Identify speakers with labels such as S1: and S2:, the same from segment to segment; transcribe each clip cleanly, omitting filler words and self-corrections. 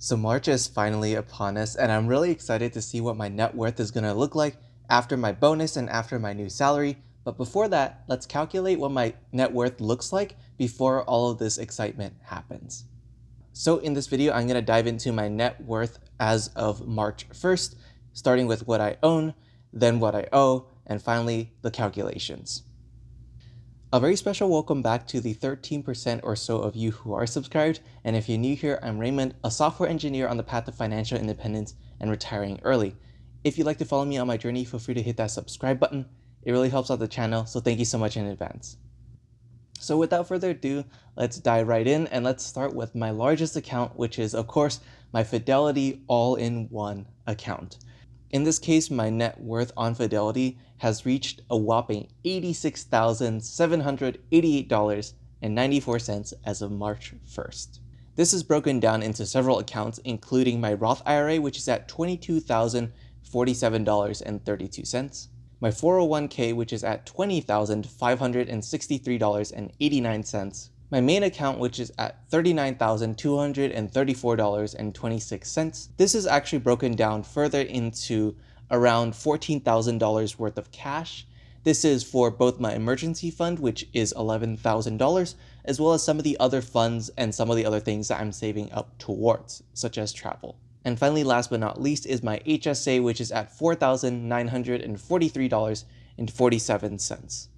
S1: So March is finally upon us, and I'm really excited to see what my net worth is going to look like after my bonus and after my new salary. But before that, let's calculate what my net worth looks like before all of this excitement happens. So in this video, I'm going to dive into my net worth as of March 1st, starting with what I own, then what I owe, and finally the calculations. A very special welcome back to the 13% or so of you who are subscribed, and if you're new here, I'm Raymond, a software engineer on the path to financial independence and retiring early. If you'd like to follow me on my journey, feel free to hit that subscribe button. It really helps out the channel, so thank you so much in advance. So without further ado, let's dive right in, and let's start with my largest account, which is of course my Fidelity all-in-one account. In this case, my net worth on Fidelity has reached a whopping $86,788.94 as of March 1st. This is broken down into several accounts, including my Roth IRA, which is at $22,047.32, my 401k, which is at $20,563.89, my main account, which is at $39,234.26. This is actually broken down further into around $14,000 worth of cash. This is for both my emergency fund, which is $11,000, as well as some of the other funds and some of the other things that I'm saving up towards, such as travel. And finally, last but not least, is my HSA, which is at $4,943.47.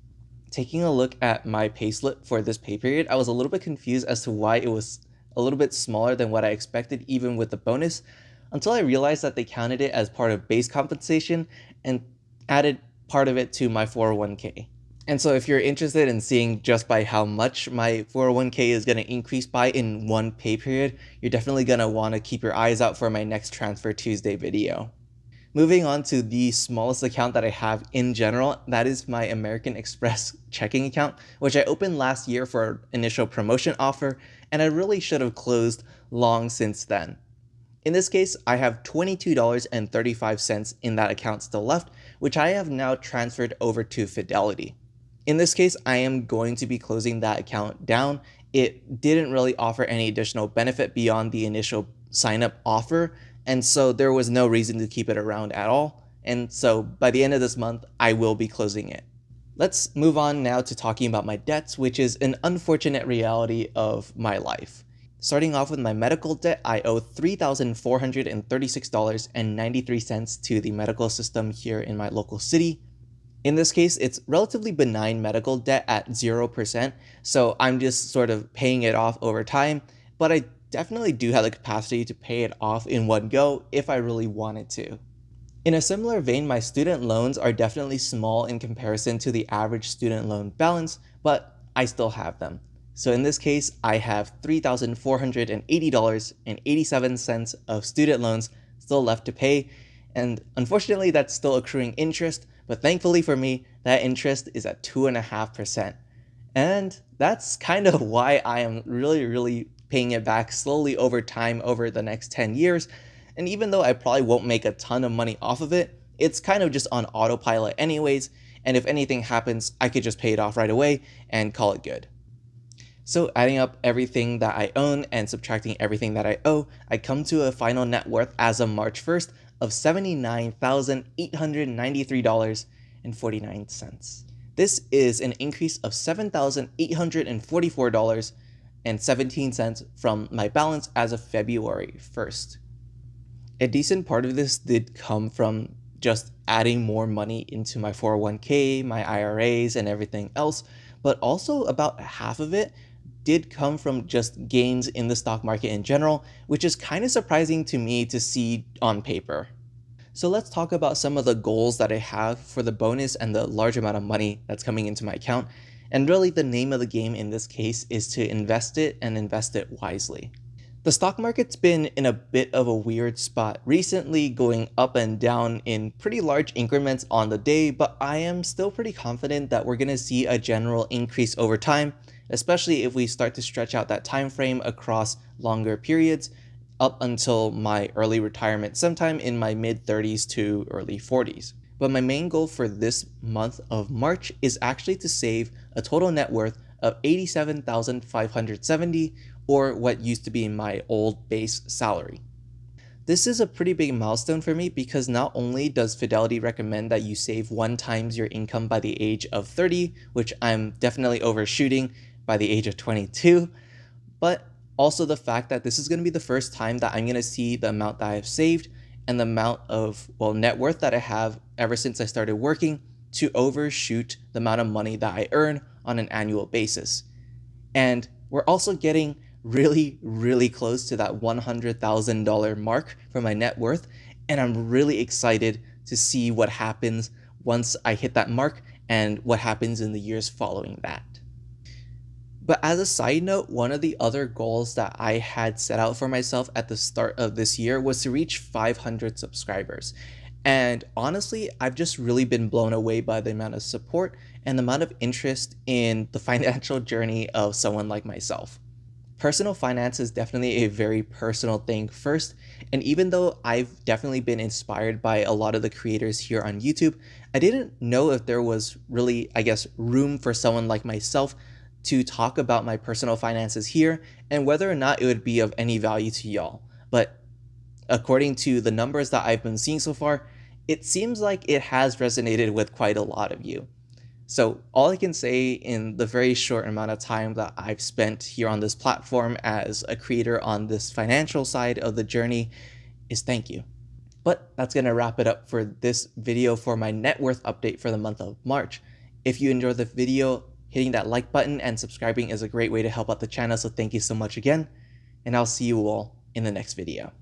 S1: Taking a look at my payslip for this pay period, I was a little bit confused as to why it was a little bit smaller than what I expected, even with the bonus, until I realized that they counted it as part of base compensation and added part of it to my 401k. And so if you're interested in seeing just by how much my 401k is going to increase by in one pay period, you're definitely going to want to keep your eyes out for my next Transfer Tuesday video. Moving on to the smallest account that I have in general, that is my American Express checking account, which I opened last year for an initial promotion offer, and I really should have closed long since then. In this case, I have $22.35 in that account still left, which I have now transferred over to Fidelity. In this case, I am going to be closing that account down. It didn't really offer any additional benefit beyond the initial sign-up offer, and so there was no reason to keep it around at all. And so by the end of this month, I will be closing it. Let's move on now to talking about my debts, which is an unfortunate reality of my life. Starting off with my medical debt, I owe $3,436.93 to the medical system here in my local city. In this case, it's relatively benign medical debt at 0%, so I'm just sort of paying it off over time, but I definitely do have the capacity to pay it off in one go if I really wanted to. In a similar vein, my student loans are definitely small in comparison to the average student loan balance, but I still have them. So in this case, I have $3,480.87 of student loans still left to pay, and unfortunately that's still accruing interest, but thankfully for me, that interest is at 2.5%. And that's kind of why I am really paying it back slowly over time over the next 10 years. And even though I probably won't make a ton of money off of it, it's kind of just on autopilot anyways. And if anything happens, I could just pay it off right away and call it good. So adding up everything that I own and subtracting everything that I owe, I come to a final net worth as of March 1st of $79,893.49. This is an increase of $7,844.17 from my balance as of February 1st. A decent part of this did come from just adding more money into my 401k, my IRAs, and everything else, but also about half of it did come from just gains in the stock market in general, which is kind of surprising to me to see on paper. So let's talk about some of the goals that I have for the bonus and the large amount of money that's coming into my account. And really the name of the game in this case is to invest it and invest it wisely. The stock market's been in a bit of a weird spot recently, going up and down in pretty large increments on the day, but I am still pretty confident that we're going to see a general increase over time, especially if we start to stretch out that time frame across longer periods up until my early retirement sometime in my mid-30s to early 40s. But my main goal for this month of March is actually to save a total net worth of $87,570, or what used to be my old base salary. This is a pretty big milestone for me because not only does Fidelity recommend that you save 1 times your income by the age of 30, which I'm definitely overshooting by the age of 22, but also the fact that this is going to be the first time that I'm going to see the amount that I've saved and the amount of, well, net worth that I have ever since I started working to overshoot the amount of money that I earn on an annual basis. And we're also getting really, really close to that $100,000 mark for my net worth. And I'm really excited to see what happens once I hit that mark and what happens in the years following that. But as a side note, one of the other goals that I had set out for myself at the start of this year was to reach 500 subscribers. And honestly, I've just really been blown away by the amount of support and the amount of interest in the financial journey of someone like myself. Personal finance is definitely a very personal thing first, and even though I've definitely been inspired by a lot of the creators here on YouTube, I didn't know if there was really, I guess, room for someone like myself to talk about my personal finances here and whether or not it would be of any value to y'all. But according to the numbers that I've been seeing so far, it seems like it has resonated with quite a lot of you. So all I can say in the very short amount of time that I've spent here on this platform as a creator on this financial side of the journey is thank you. But that's going to wrap it up for this video for my net worth update for the month of March. If you enjoyed the video, hitting that like button and subscribing is a great way to help out the channel, so thank you so much again, and I'll see you all in the next video.